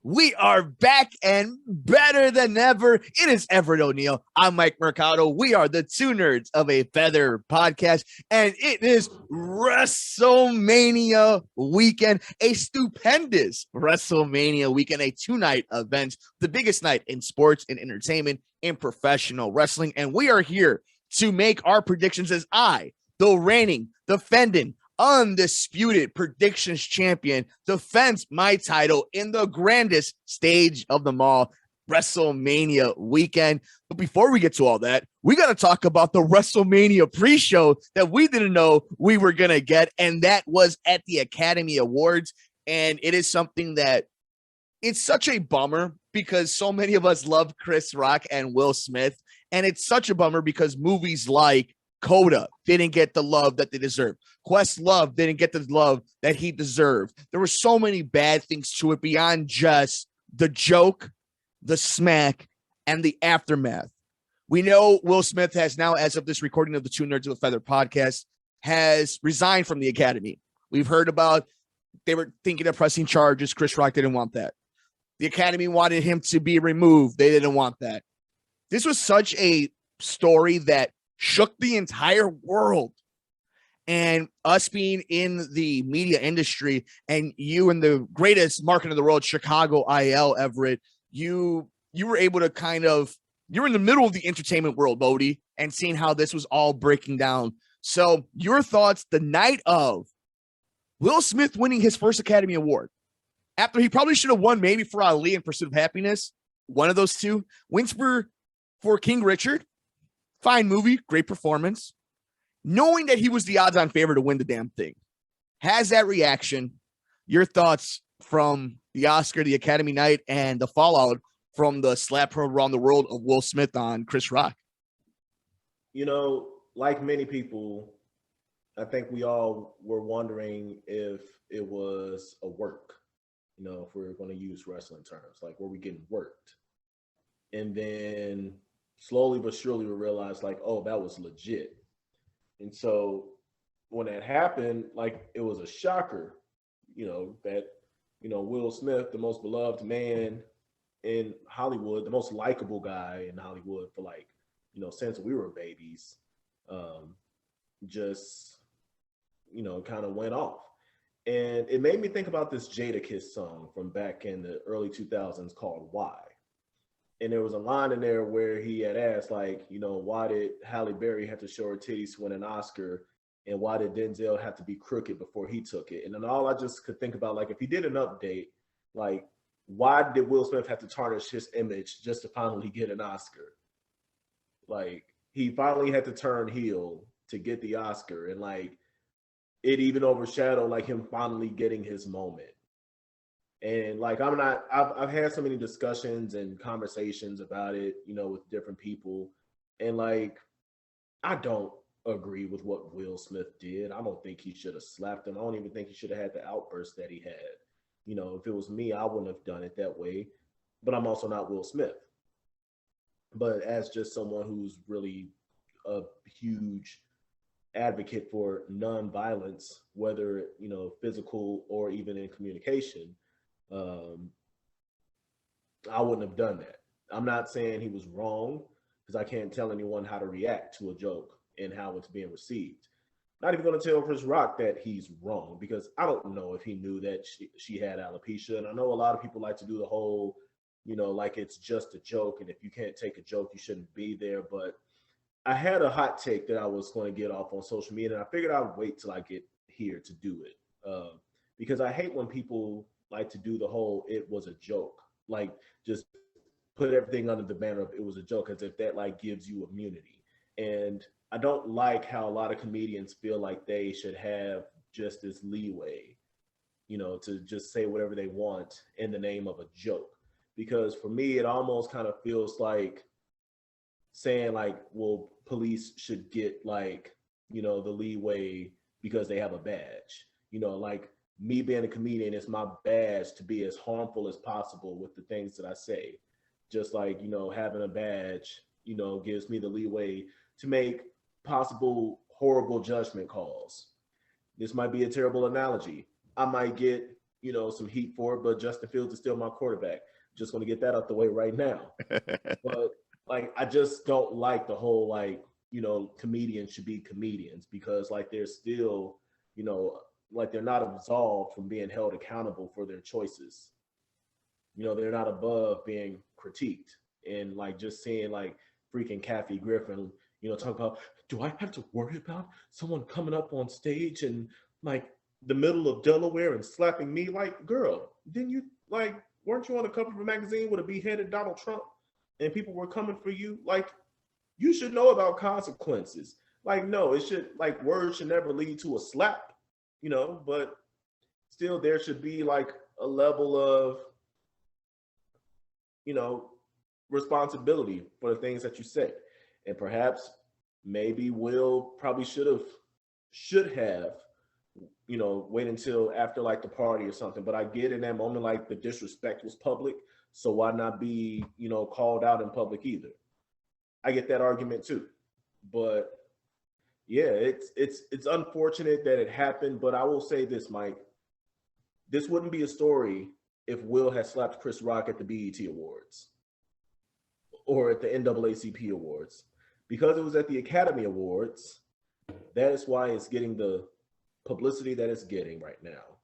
We are back and better than ever. It is Everett O'Neill. I'm Mike Mercado. We are the two nerds of a feather podcast, and it is Wrestlemania weekend, a stupendous Wrestlemania weekend, a two-night event, the biggest night in sports and entertainment and professional wrestling. And we are here to make our predictions as the reigning, defending, undisputed predictions champion, defends my title in the grandest stage of them all, WrestleMania weekend. But before we get to all that, we got to talk about the WrestleMania pre-show that we didn't know we were going to get, and that was at the Academy Awards. And it is something that it's such a bummer because so many of us love Chris Rock and Will Smith, and it's such a bummer because movies like Coda didn't get the love that they deserve. Questlove didn't get the love that he deserved. There were so many bad things to it beyond just the joke, the smack, and the aftermath. We know Will Smith has now, as of this recording of the Two Nerds of a Feather podcast, has resigned from the Academy. We've heard about they were thinking of pressing charges. Chris Rock didn't want that. The Academy wanted him to be removed. They didn't want that. This was such a story that shook the entire world. And us being in the media industry and you in the greatest market in the world, Chicago IL, Everett, you were able to you're in the middle of the entertainment world, Bodie, and seeing how this was all breaking down. So your thoughts the night of Will Smith winning his first Academy Award, after he probably should have won maybe for Ali in Pursuit of Happiness, one of those two, wins for King Richard. Fine movie, great performance. Knowing that he was the odds-on favorite to win the damn thing. Has that reaction, your thoughts from the Oscar, the Academy night, and the fallout from the slap around the world of Will Smith on Chris Rock? You know, like many people, I think we all were wondering if it was a work, if we were going to use wrestling terms, like were we getting worked? And then slowly but surely we realized oh, that was legit. And so when that happened, it was a shocker, that, Will Smith, the most beloved man in Hollywood, the most likable guy in Hollywood for since we were babies, just, kind of went off. And it made me think about this Jadakiss song from back in the early 2000s called Why. And there was a line in there where he had asked, why did Halle Berry have to show her titties to win an Oscar? And why did Denzel have to be crooked before he took it? And then all I just could think about, if he did an update, why did Will Smith have to tarnish his image just to finally get an Oscar? He finally had to turn heel to get the Oscar. And, it even overshadowed, him finally getting his moment. And I've had so many discussions and conversations about it, with different people. And I don't agree with what Will Smith did. I don't think he should have slapped him. I don't even think he should have had the outburst that he had. If it was me, I wouldn't have done it that way. But I'm also not Will Smith. But as just someone who's really a huge advocate for nonviolence, whether, physical or even in communication, I wouldn't have done that. I'm not saying he was wrong because I can't tell anyone how to react to a joke and how it's being received. Not even going to tell Chris Rock that he's wrong because I don't know if he knew that she had alopecia. And I know a lot of people like to do the whole, it's just a joke. And if you can't take a joke, you shouldn't be there. But I had a hot take that I was going to get off on social media. And I figured I would wait till I get here to do it because I hate when people like to do the whole it was a joke, just put everything under the banner of it was a joke as if that gives you immunity. And I don't like how a lot of comedians feel like they should have just this leeway, to just say whatever they want in the name of a joke. Because for me, it almost kind of feels like saying well, police should get the leeway because they have a badge, me being a comedian, it's my badge to be as harmful as possible with the things that I say. Just having a badge, gives me the leeway to make possible horrible judgment calls. This might be a terrible analogy. I might get some heat for it, but Justin Fields is still my quarterback. Just going to get that out the way right now. But like, I just don't like the whole, like, comedians should be comedians, because like they're still, like they're not absolved from being held accountable for their choices. They're not above being critiqued. And like just seeing like freaking Kathy Griffin, talk about, do I have to worry about someone coming up on stage and like the middle of Delaware and slapping me? Like, girl, didn't you like, weren't you on the cover of a magazine with a beheaded Donald Trump and people were coming for you? Like, you should know about consequences. Like, no, it should, like, words should never lead to a slap, but still there should be like a level of, responsibility for the things that you say. And perhaps maybe Will probably should have, wait until after like the party or something. But I get in that moment, like the disrespect was public. So why not be, called out in public either? I get that argument too. But yeah, it's unfortunate that it happened. But I will say this, Mike, this wouldn't be a story if Will had slapped Chris Rock at the BET Awards or at the NAACP Awards. Because it was at the Academy Awards, that is why it's getting the publicity that it's getting right now.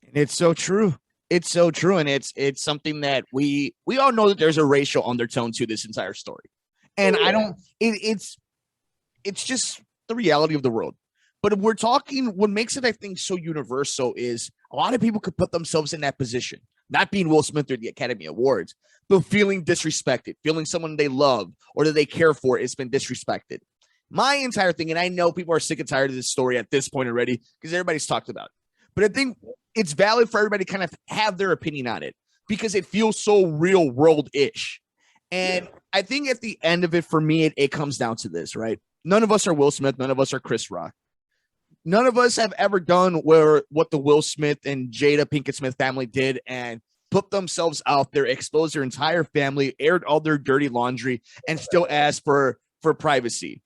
And it's so true. It's so true. And it's something that we all know that there's a racial undertone to this entire story. And it's just the reality of the world. But we're talking, what makes it, I think, so universal is a lot of people could put themselves in that position, not being Will Smith or the Academy Awards, but feeling disrespected, feeling someone they love or that they care for has been disrespected. My entire thing, and I know people are sick and tired of this story at this point already because everybody's talked about it, but I think it's valid for everybody to kind of have their opinion on it because it feels so real world-ish. And I think at the end of it, for me, it comes down to this, right? None of us are Will Smith. None of us are Chris Rock. None of us have ever done what the Will Smith and Jada Pinkett Smith family did and put themselves out there, exposed their entire family, aired all their dirty laundry, and still asked for privacy.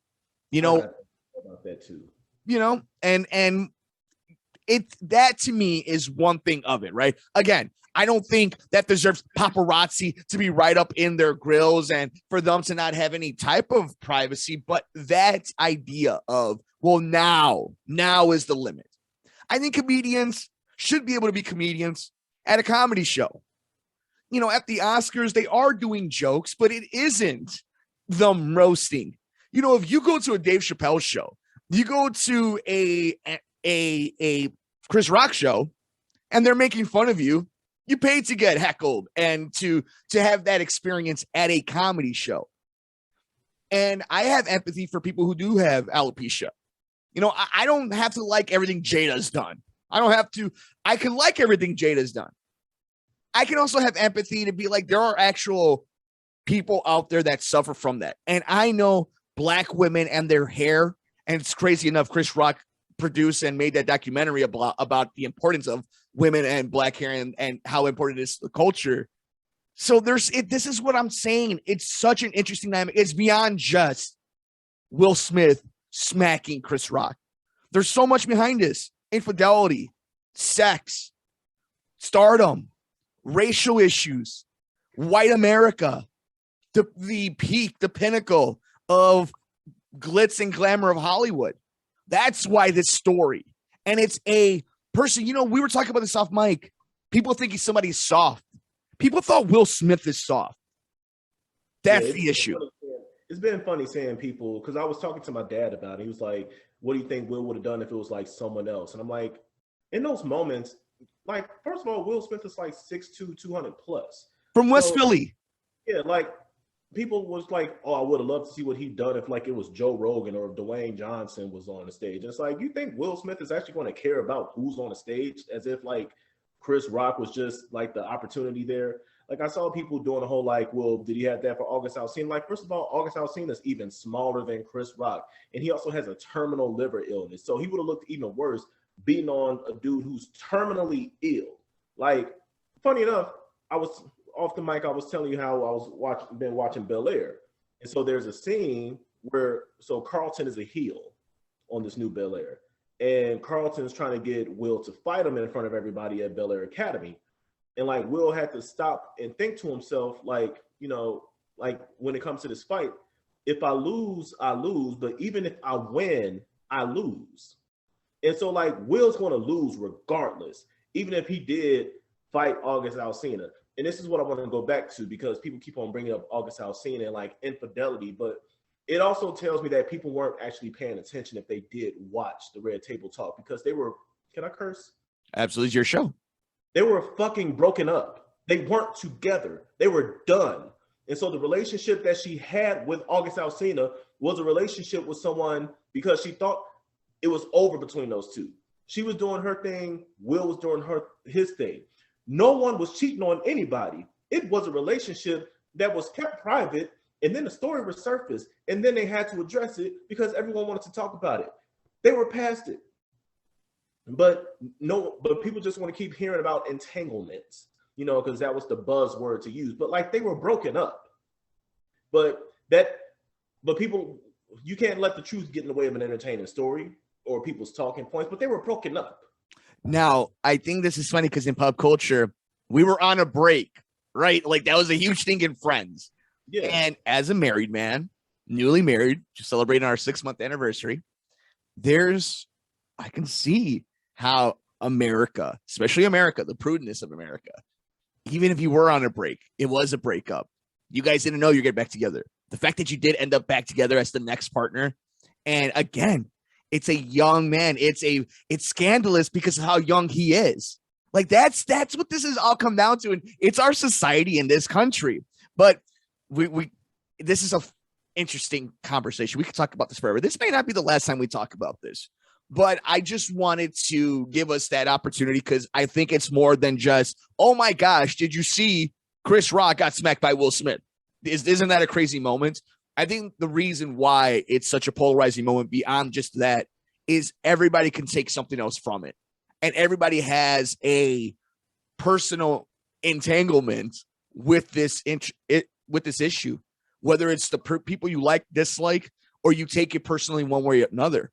About that too. And that to me is one thing of it, right? Again, I don't think that deserves paparazzi to be right up in their grills and for them to not have any type of privacy. But that idea of, well, now is the limit. I think comedians should be able to be comedians at a comedy show. At the Oscars, they are doing jokes, but it isn't them roasting. If you go to a Dave Chappelle show, you go to a Chris Rock show, and they're making fun of you, you paid to get heckled and to have that experience at a comedy show. And I have empathy for people who do have alopecia. I don't have to like everything Jada's done. I can like everything Jada's done. I can also have empathy to be like, there are actual people out there that suffer from that. And I know Black women and their hair, and it's crazy enough, Chris Rock produced and made that documentary about the importance of women and Black hair and how important it is to the culture. So this is what I'm saying. It's such an interesting dynamic. It's beyond just Will Smith smacking Chris Rock. There's so much behind this: infidelity, sex, stardom, racial issues, white America, the peak, the pinnacle of glitz and glamour of Hollywood. That's why this story. And it's a person, we were talking about this off mic. People think he's somebody soft. People thought Will Smith is soft. That's the issue. It's been funny seeing people, because I was talking to my dad about it. He was like, what do you think Will would have done if it was like someone else? And I'm like, in those moments, like, first of all, Will Smith is like 6'2", 200 plus. From West Philly. Yeah, like, people was like, oh, I would have loved to see what he'd done if like it was Joe Rogan or if Dwayne Johnson was on the stage. And it's like, you think Will Smith is actually going to care about who's on the stage, as if like Chris Rock was just like the opportunity there? Like, I saw people doing the whole like, well, did he have that for August Alsina? Like, first of all, August Alsina is even smaller than Chris Rock, and he also has a terminal liver illness, so he would have looked even worse beating on a dude who's terminally ill. Like, funny enough, I was off the mic, I was telling you how I was been watching Bel Air. And so there's a scene where, so Carlton is a heel on this new Bel Air. and Carlton's trying to get Will to fight him in front of everybody at Bel Air Academy. And like Will had to stop and think to himself, like, you know, like when it comes to this fight, if I lose, I lose. But even if I win, I lose. And so like Will's going to lose regardless, even if he did fight August Alsina. And this is what I want to go back to, because people keep on bringing up August Alsina and like infidelity, but it also tells me that people weren't actually paying attention if they did watch the Red Table Talk, because they were, can I curse? Absolutely, it's your show. They were fucking broken up. They weren't together. They were done. And so the relationship that she had with August Alsina was a relationship with someone because she thought it was over between those two. She was doing her thing. Will was doing his thing. No one was cheating on anybody. It was a relationship that was kept private, and then the story resurfaced, and then they had to address it because everyone wanted to talk about it. They were past it. But people just want to keep hearing about entanglements, you know, because that was the buzzword to use. But like, they were broken up. But people, you can't let the truth get in the way of an entertaining story or people's talking points, but they were broken up. Now, I think this is funny because in pop culture, we were on a break, right? Like, that was a huge thing in Friends. Yeah. And as a married man, newly married, just celebrating our 6-month anniversary, I can see how America, especially America, the prudence of America, even if you were on a break, it was a breakup. You guys didn't know you'd get back together. The fact that you did end up back together as the next partner. And again, it's a young man. It's scandalous because of how young he is. Like, that's what this has all come down to. And it's our society in this country. But this is a interesting conversation. We could talk about this forever. This may not be the last time we talk about this, but I just wanted to give us that opportunity because I think it's more than just, oh my gosh, did you see Chris Rock got smacked by Will Smith? Isn't that a crazy moment? I think the reason why it's such a polarizing moment beyond just that is everybody can take something else from it. And everybody has a personal entanglement with this issue, whether it's the people you like, dislike, or you take it personally one way or another.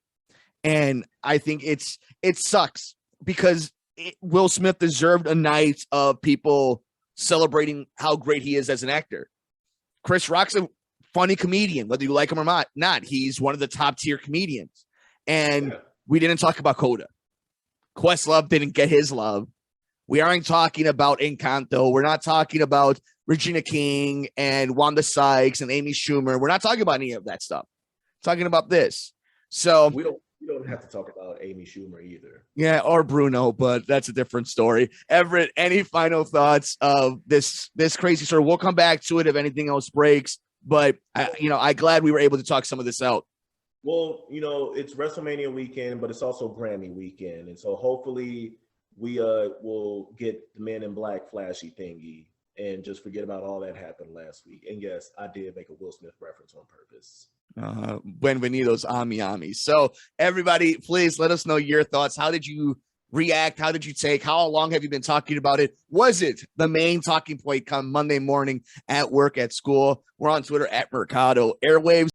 And I think it sucks because Will Smith deserved a night of people celebrating how great he is as an actor. Chris Rock's a funny comedian, whether you like him or not. He's one of the top tier comedians. And we didn't talk about Coda. Questlove didn't get his love. We aren't talking about Encanto. We're not talking about Regina King and Wanda Sykes and Amy Schumer. We're not talking about any of that stuff. We're talking about this. So we don't have to talk about Amy Schumer either. Yeah, or Bruno, but that's a different story. Everitt, any final thoughts of this crazy story? We'll come back to it if anything else breaks. But I'm glad we were able to talk some of this out. Well, it's WrestleMania weekend, but it's also Grammy weekend, and so hopefully we will get the Men in Black flashy thingy and just forget about all that happened last week. And yes, I did make a Will Smith reference on purpose. Buenvenidos, Ami. So everybody, please let us know your thoughts. How did you react? How did you take? How long have you been talking about it? Was it the main talking point come Monday morning at work, at school? We're on Twitter at Mercado Airwaves.